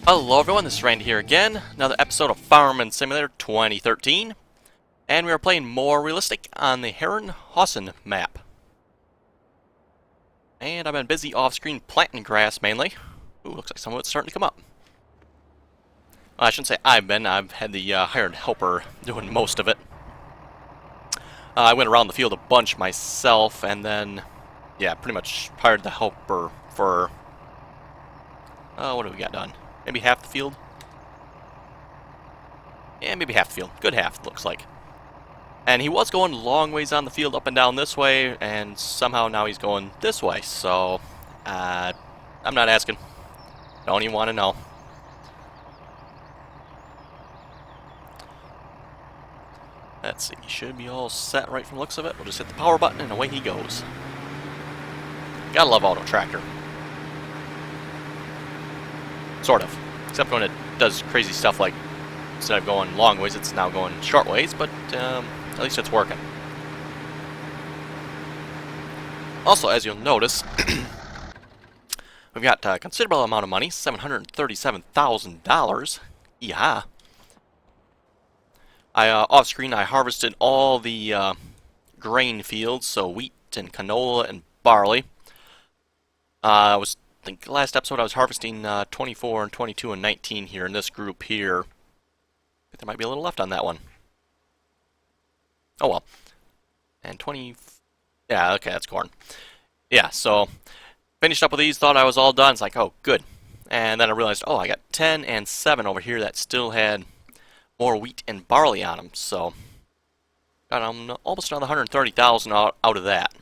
Hello everyone, this is Randy here again, another episode of Farmland Simulator 2013, and we are playing more realistic on the Herrenhausen map. And I've been busy off-screen planting grass mainly. Ooh, looks like some of it's starting to come up. Well, I shouldn't say I've had the hired helper doing most of it. I went around the field a bunch myself, and then, yeah, pretty much hired the helper for, what have we got done? Maybe half the field? Yeah, maybe half the field. Good half, looks like. And he was going long ways on the field up and down this way, and somehow now he's going this way, so I'm not asking. Don't even want to know. Let's see, should be all set right from the looks of it. We'll just hit the power button and away he goes. Gotta love auto tractor. Sort of. Except when it does crazy stuff like, instead of going long ways, it's now going short ways, but at least it's working. Also, as you'll notice, we've got a considerable amount of money, $737,000. Yeah. Off-screen, I harvested all the grain fields, so wheat and canola and barley. I think last episode I was harvesting 24 and 22 and 19 here in this group here. I think there might be a little left on that one. Oh well. And 20... Yeah, okay, that's corn. Yeah, so finished up with these, thought I was all done. It's like, oh, good. And then I realized, oh, I got 10 and 7 over here that still had more wheat and barley on them. So got almost another 130,000 out of that.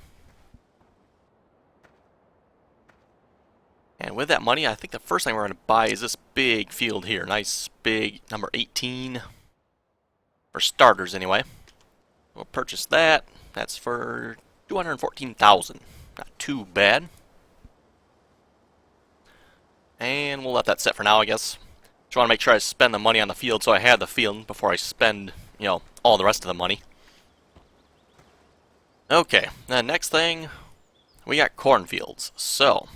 And with that money, I think the first thing we're going to buy is this big field here. Nice big number 18. For starters, anyway. We'll purchase that. That's for 214,000. Not too bad. And we'll let that sit for now, I guess. Just want to make sure I spend the money on the field so I have the field before I spend, all the rest of the money. Okay, the next thing, we got cornfields. So,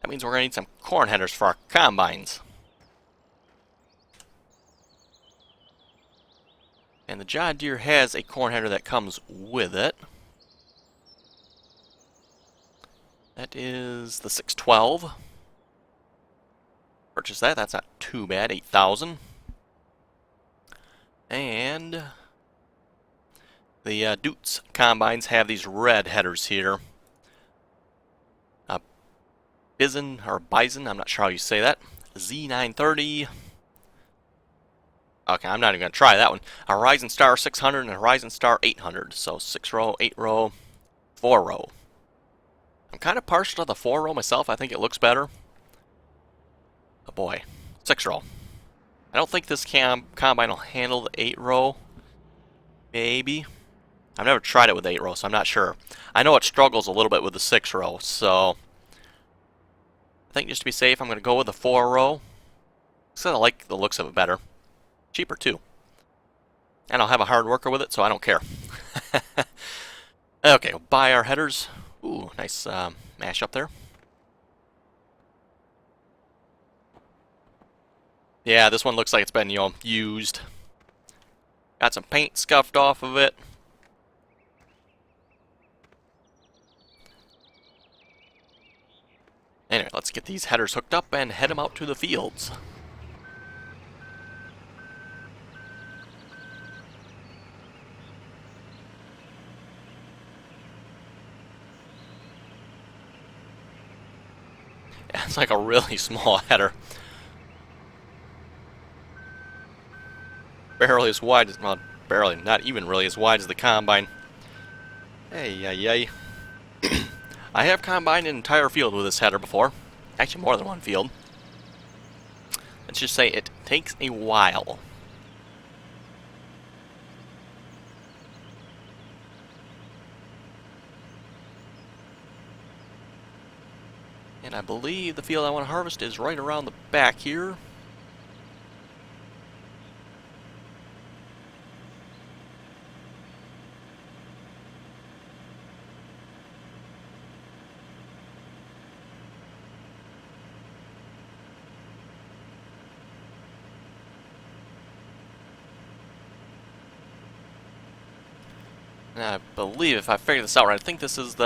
that means we're going to need some corn headers for our combines. And the John Deere has a corn header that comes with it. That is the 612. Purchase that. That's not too bad. 8,000. And the Dutz combines have these red headers here. Bison, or Bison, I'm not sure how you say that. Z930. Okay, I'm not even going to try that one. A Horizon Star 600 and a Horizon Star 800. So 6 row, 8 row, 4 row. I'm kind of partial to the 4 row myself. I think it looks better. Oh boy. 6 row. I don't think this combine will handle the 8 row. Maybe. I've never tried it with 8 row, so I'm not sure. I know it struggles a little bit with the 6 row, so I think just to be safe, I'm going to go with the 4 row. Because I like the looks of it better. Cheaper too. And I'll have a hard worker with it, so I don't care. Okay, we'll buy our headers. Ooh, nice mash up there. Yeah, this one looks like it's been, used. Got some paint scuffed off of it. Anyway, let's get these headers hooked up and head them out to the fields. Yeah, it's like a really small header. Barely as wide as, well, barely, not even really as wide as the combine. Hey, yay. I have combined an entire field with this header before. Actually, more than one field. Let's just say it takes a while. And I believe the field I want to harvest is right around the back here. And I believe if I figure this out right, I think this is the...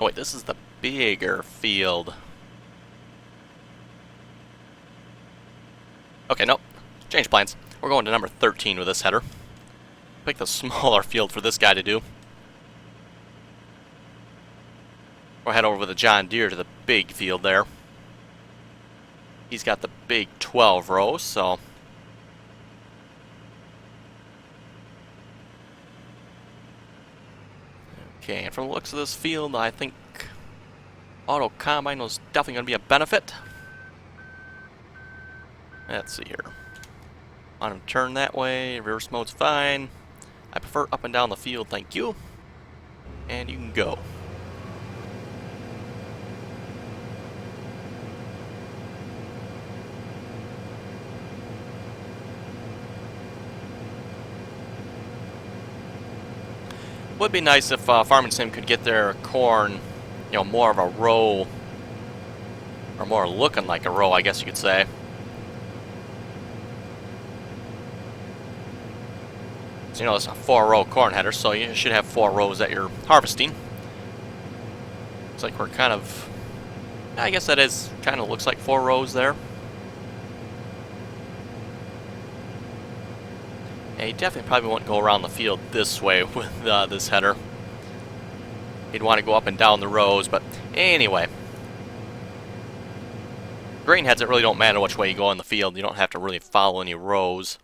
Oh wait, this is the bigger field. Okay, nope. Change plans. We're going to number 13 with this header. Pick the smaller field for this guy to do. We'll head over with the John Deere to the big field there. He's got the big 12 rows, so... Okay, and from the looks of this field, I think auto combine was definitely going to be a benefit. Let's see here. Want him to turn that way, reverse mode's fine. I prefer up and down the field, thank you. And you can go. Would be nice if Farming Sim could get their corn, you know, more of a row, or more looking like a row, I guess you could say. So, you know, it's a 4-row corn header, so you should have 4 rows that you're harvesting. Looks like we're kind of, I guess that is, kind of looks like 4 rows there. And he definitely probably won't go around the field this way with this header. He'd want to go up and down the rows, but anyway. Grain heads, it really don't matter which way you go in the field. You don't have to really follow any rows.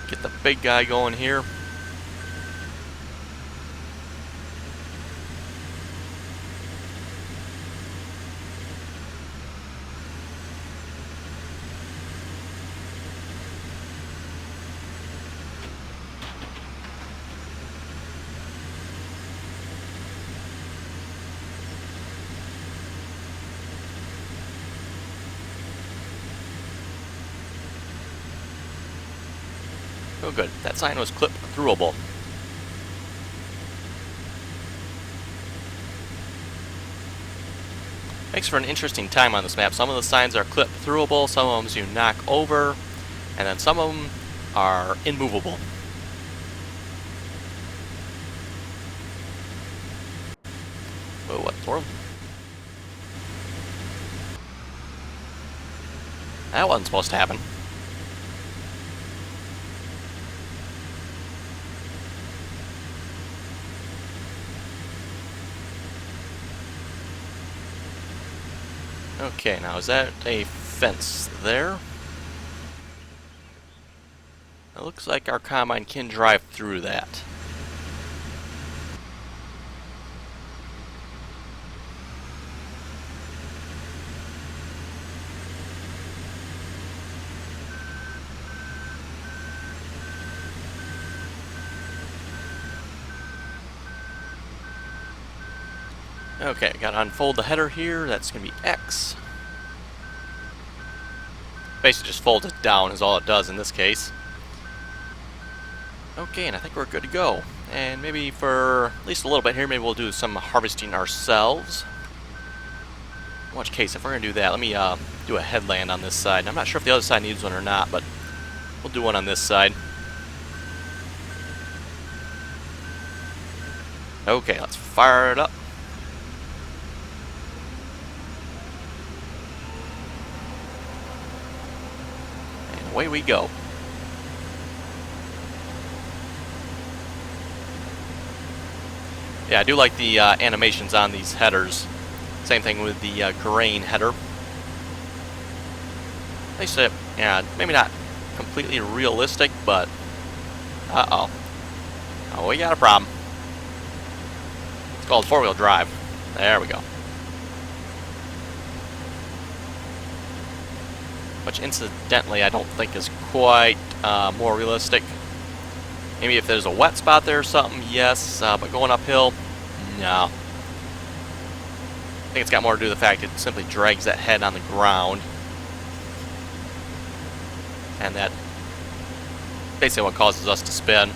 Get the big guy going here. Oh good, that sign was clip throughable. Makes for an interesting time on this map. Some of the signs are clip throughable, some of them you knock over, and then some of them are immovable. Oh, what world? That wasn't supposed to happen. Okay, now is that a fence there? It looks like our combine can drive through that. Okay, gotta unfold the header here. That's gonna be X. Basically just folds it down is all it does in this case. Okay, and I think we're good to go. And maybe for at least a little bit here, maybe we'll do some harvesting ourselves. In which case, if we're gonna do that, let me do a headland on this side. I'm not sure if the other side needs one or not, but we'll do one on this side. Okay, let's fire it up. Away we go. Yeah, I do like the animations on these headers. Same thing with the grain header. They say, yeah, maybe not completely realistic, but uh-oh. Oh, we got a problem. It's called 4-wheel drive. There we go. Which incidentally I don't think is quite more realistic. Maybe if there's a wet spot there or something, yes, but going uphill, no. I think it's got more to do with the fact it simply drags that head on the ground. And that basically what causes us to spin,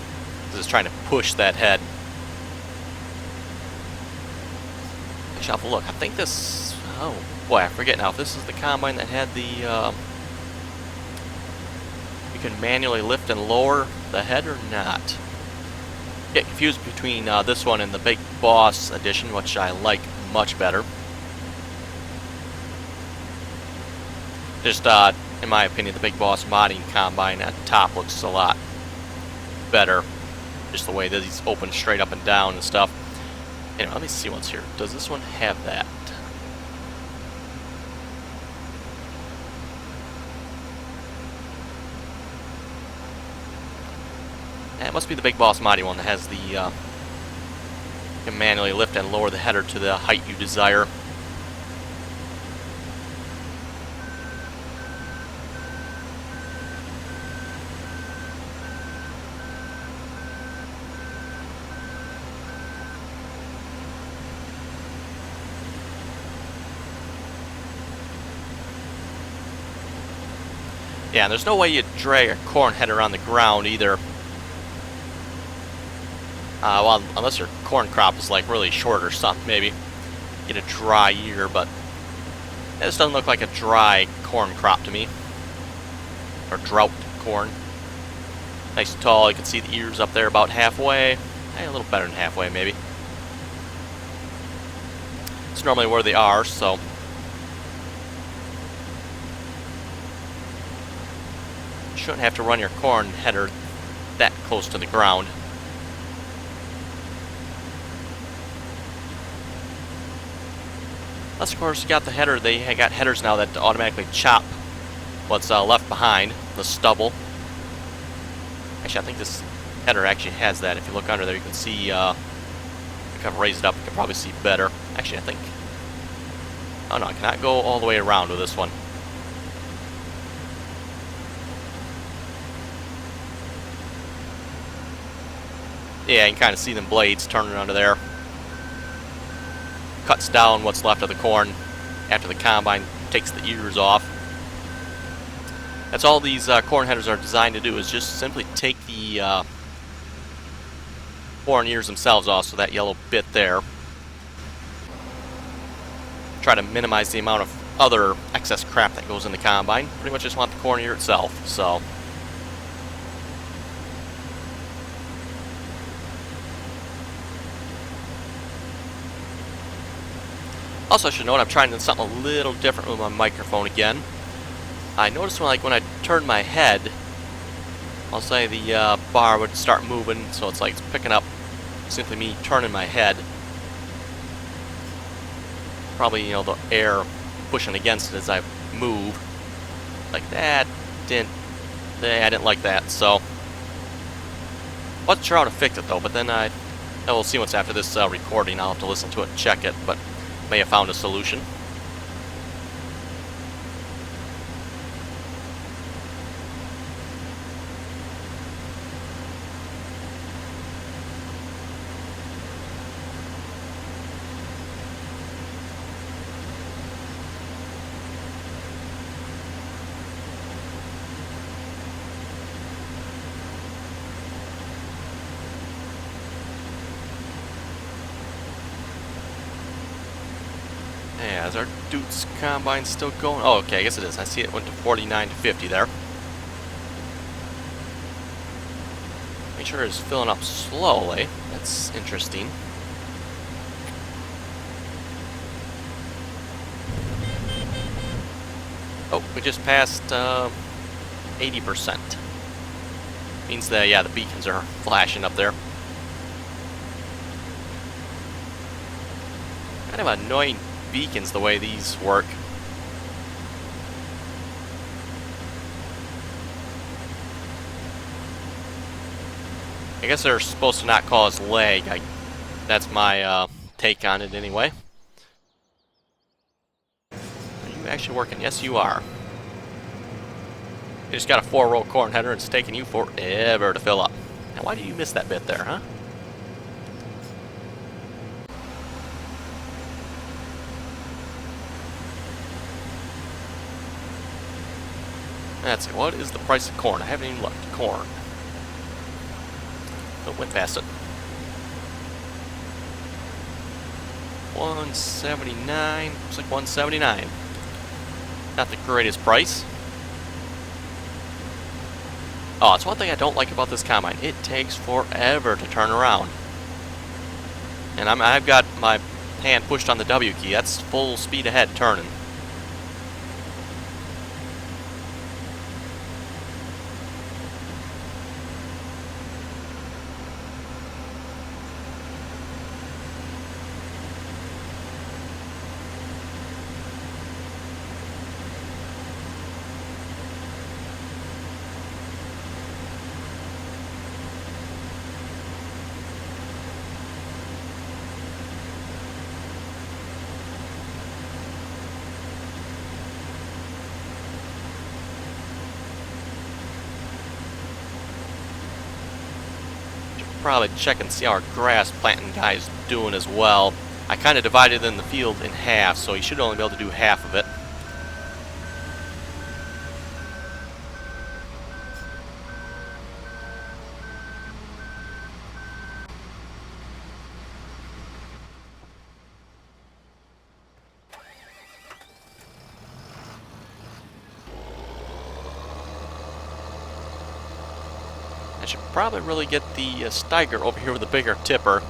is it's trying to push that head. Actually, I'll have to look. I think this, oh boy, I forget now if this is the combine that had the can manually lift and lower the head or not. Get confused between this one and the Big Boss edition, which I like much better. Just, in my opinion, the Big Boss modding combine at the top looks a lot better. Just the way that these open straight up and down and stuff. Anyway, let me see what's here. Does this one have that? It must be the Big Boss Mighty one that has the you can manually lift and lower the header to the height you desire. Yeah, and there's no way you'd drag a corn header on the ground either. Well, unless your corn crop is like really short or something, maybe get a dry year, but this doesn't look like a dry corn crop to me. Or drought corn. Nice and tall, you can see the ears up there about halfway. A little better than halfway, maybe. It's normally where they are, so. You shouldn't have to run your corn header that close to the ground. Unless, of course, you got the header. They got headers now that automatically chop what's left behind, the stubble. Actually, I think this header actually has that. If you look under there, you can see, if I raise it up, you can probably see better. Actually, I think, oh no, I cannot go all the way around with this one. Yeah, you can kind of see them blades turning under there. Cuts down what's left of the corn after the combine takes the ears off. That's all these corn headers are designed to do, is just simply take the corn ears themselves off, so that yellow bit there. Try to minimize the amount of other excess crap that goes in the combine. Pretty much just want the corn ear itself, so. Also, I should note I'm trying something a little different with my microphone again. I noticed when I turn my head, I'll say the bar would start moving, so it's like it's picking up simply me turning my head. Probably, you know, the air pushing against it as I move. Like that I didn't like that, so. Wasn't sure how to fix it though, but then we'll see once after this recording. I'll have to listen to it and check it, but may have found a solution. Yeah, is our Dude's combine still going? Oh, okay, I guess it is. I see it went to 49 to 50 there. Make sure it's filling up slowly. That's interesting. Oh, we just passed 80%. Means that, yeah, the beacons are flashing up there. Kind of annoying beacons the way these work. I guess they're supposed to not cause lag. That's my take on it anyway. Are you actually working? Yes, you are. You just got a 4-row corn header. It's taking you forever to fill up. Now, why did you miss that bit there, huh? That's it. What is the price of corn? I haven't even looked. Corn. Oh, went past it. 179. Looks like 179. Not the greatest price. Oh, that's one thing I don't like about this combine. It takes forever to turn around. And I've got my hand pushed on the W key. That's full speed ahead turning. Probably check and see how our grass planting guy is doing as well. I kind of divided in the field in half, so he should only be able to do half of it. I should probably really get the Steiger over here with the bigger tipper.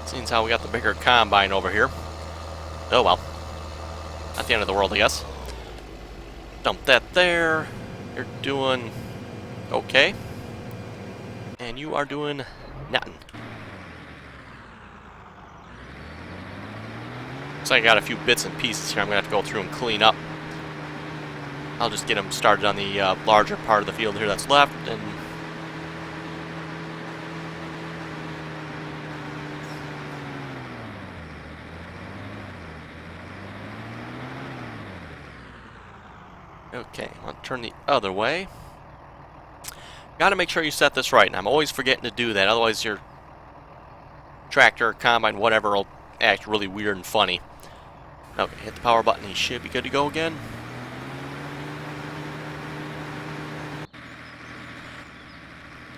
Seeing as how we got the bigger combine over here. Oh well. Not the end of the world, I guess. Dump that there. You're doing okay. And you are doing nothing. So I got a few bits and pieces here I'm going to have to go through and clean up. I'll just get them started on the larger part of the field here that's left, and okay, I'll turn the other way. Gotta make sure you set this right, and I'm always forgetting to do that, otherwise your tractor, combine, whatever will act really weird and funny. Okay, hit the power button, he should be good to go again.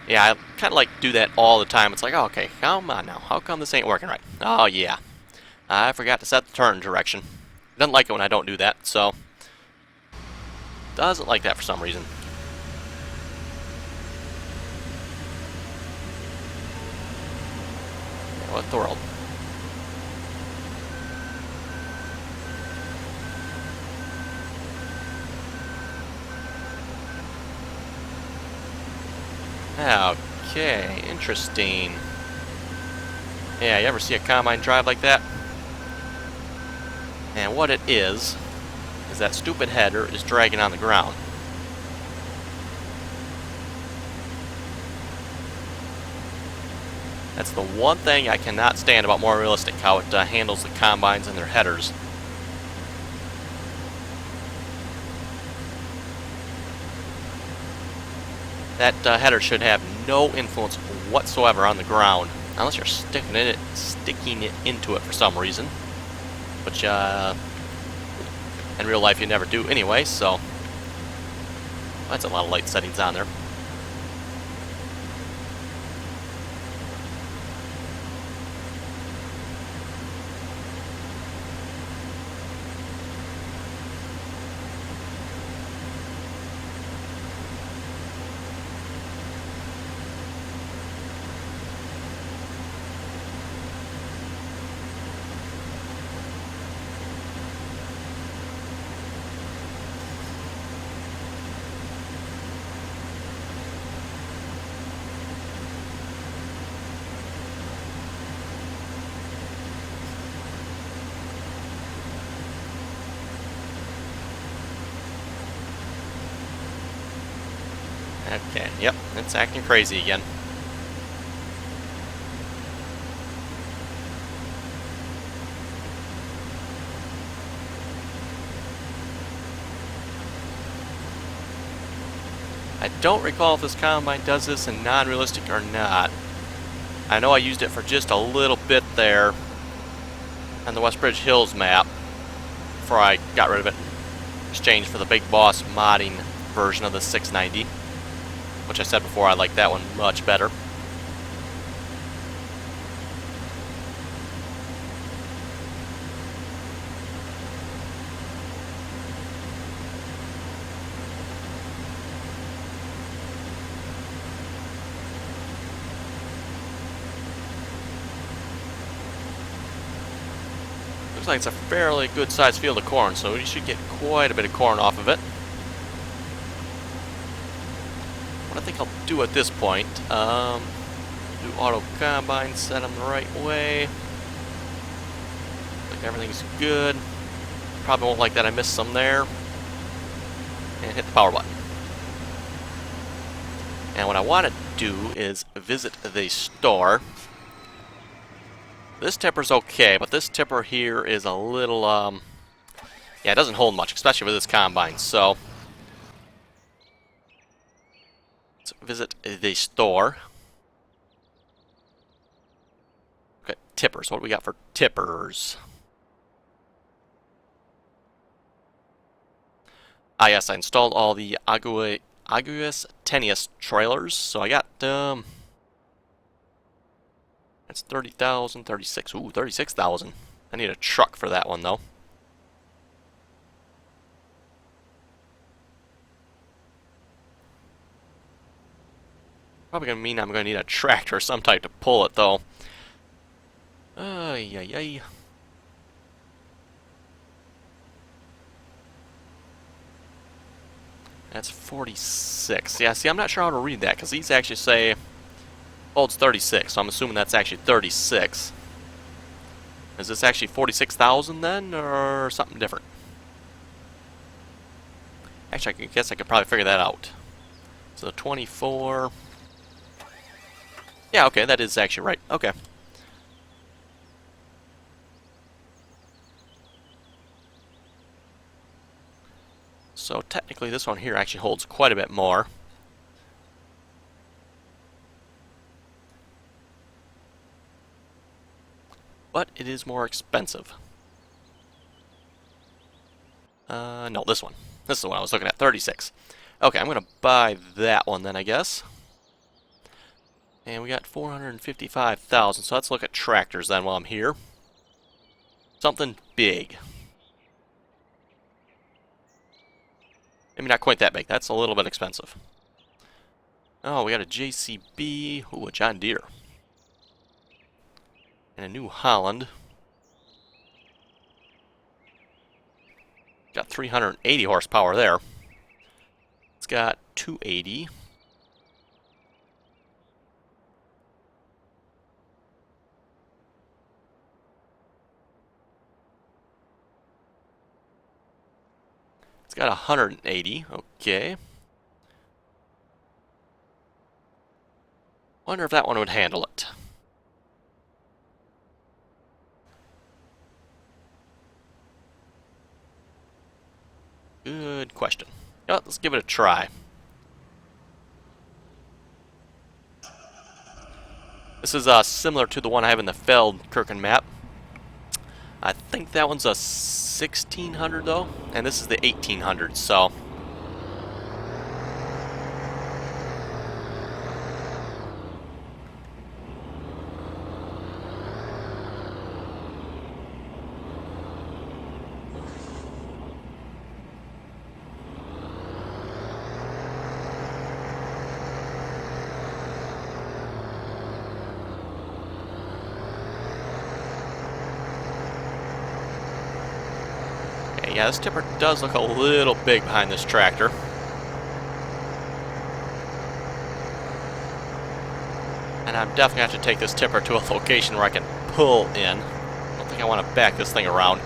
Yeah, I kind of like do that all the time. It's like, oh, okay, come on now. How come this ain't working right? Oh, yeah. I forgot to set the turn direction. It doesn't like it when I don't do that, so... Doesn't like that for some reason. Yeah, what the world? Okay, interesting. Yeah, you ever see a combine drive like that? And what it is that stupid header is dragging on the ground. That's the one thing I cannot stand about More Realistic, how it handles the combines and their headers. That header should have no influence whatsoever on the ground, unless you're sticking it into it for some reason, which in real life you never do anyway. So that's a lot of light settings on there. Okay, yep, it's acting crazy again. I don't recall if this combine does this in non-realistic or not. I know I used it for just a little bit there on the Westbridge Hills map before I got rid of it, exchanged for the Big Boss modding version of the 690. Which I said before, I like that one much better. Looks like it's a fairly good sized field of corn, so you should get quite a bit of corn off of it. What I think I'll do at this point, do auto combine, set them the right way. Like everything's good. Probably won't like that I missed some there. And hit the power button. And what I want to do is visit the store. This tipper's okay, but this tipper here is a little, yeah, it doesn't hold much, especially with this combine, so let's visit the store. Okay, tippers. What do we got for tippers? Ah, yes, I installed all the Aguas Tenuous trailers, so I got, that's 30,000, 36, ooh, 36,000. I need a truck for that one, though. Probably gonna mean I'm gonna need a tractor or some type to pull it, though. Ay, ay, ay. That's 46. Yeah, see, I'm not sure how to read that, because these actually say holds 36, so I'm assuming that's actually 36. Is this actually 46,000 then, or something different? Actually, I guess I could probably figure that out. So 24... Yeah, okay, that is actually right. Okay. So technically this one here actually holds quite a bit more. But it is more expensive. No, this one. This is the one I was looking at, 36. Okay, I'm going to buy that one then, I guess. And we got 455,000, so let's look at tractors then while I'm here. Something big. Maybe not quite that big. That's a little bit expensive. Oh, we got a JCB. Ooh, a John Deere. And a New Holland. Got 380 horsepower there. It's got 280. It's got 180. Okay. Wonder if that one would handle it. Good question. Yeah, let's give it a try. This is similar to the one I have in the Feldkirchen map. I think that one's a 1600 though, and this is the 1800, so... Yeah, this tipper does look a little big behind this tractor. And I'm definitely going to have to take this tipper to a location where I can pull in. I don't think I want to back this thing around.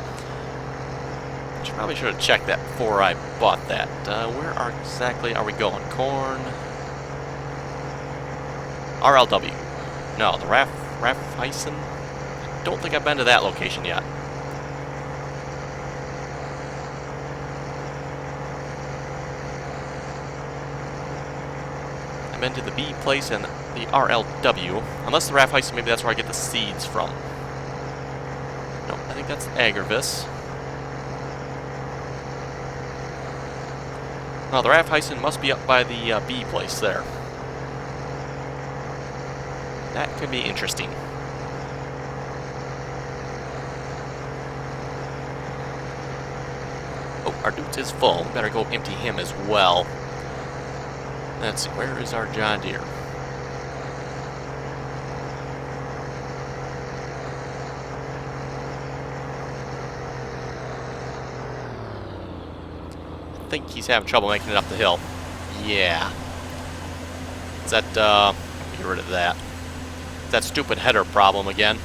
Probably should have checked that before I bought that. Where exactly are we going? Corn? RLW. No, the Herrenhausen? I don't think I've been to that location yet. I've been to the B place and the RLW. Unless the Herrenhausen, maybe that's where I get the seeds from. No, I think that's Agrivis. Well, the Herrenhausen must be up by the B place there. That could be interesting. Oh, our dude is full. We better go empty him as well. Let's see, where is our John Deere? think he's having trouble making it up the hill. Yeah. Is that, get rid of that. That stupid header problem again.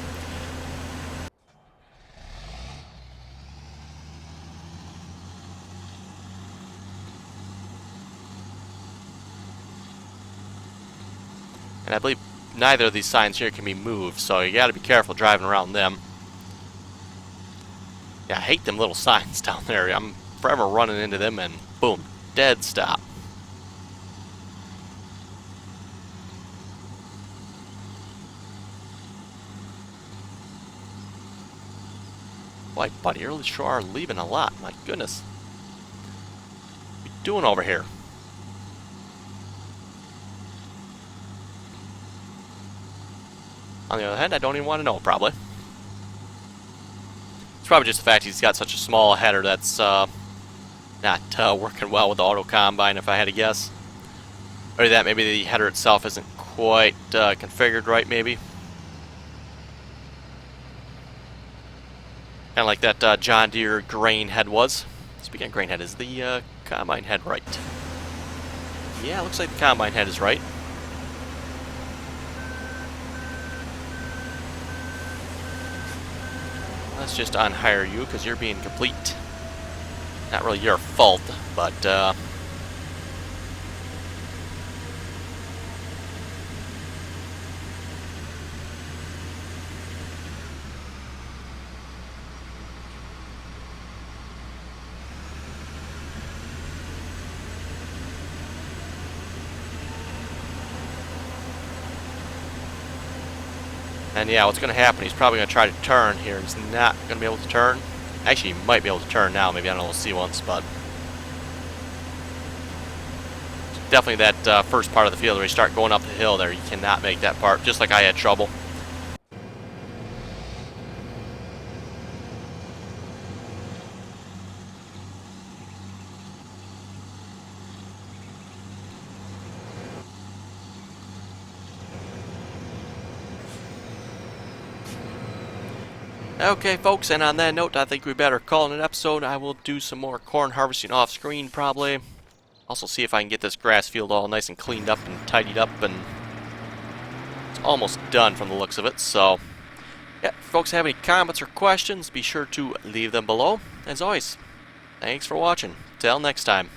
And I believe neither of these signs here can be moved, so you gotta be careful driving around them. Yeah, I hate them little signs down there. I'm forever running into them and boom, dead stop. Boy, buddy, you really sure are leaving a lot. My goodness. What are you doing over here? On the other hand, I don't even want to know, probably. It's probably just the fact he's got such a small header that's not working well with the auto combine, if I had to guess. Or that maybe the header itself isn't quite configured right, maybe. Kind of like that John Deere grain head was. Speaking of grain head, is the combine head right? Yeah, looks like the combine head is right. Let's just unhire you because you're being complete. Not really your fault, but and yeah, what's going to happen, he's probably going to try to turn here. He's not going to be able to turn. Actually, he might be able to turn now. Maybe, I don't know, we'll see once, but definitely that first part of the field where you start going up the hill there, you cannot make that part, just like I had trouble. Okay, folks, and on that note, I think we better call it an episode. I will do some more corn harvesting off screen, probably. Also see if I can get this grass field all nice and cleaned up and tidied up, and it's almost done from the looks of it. So, yeah, if folks have any comments or questions, be sure to leave them below. As always, thanks for watching. Till next time.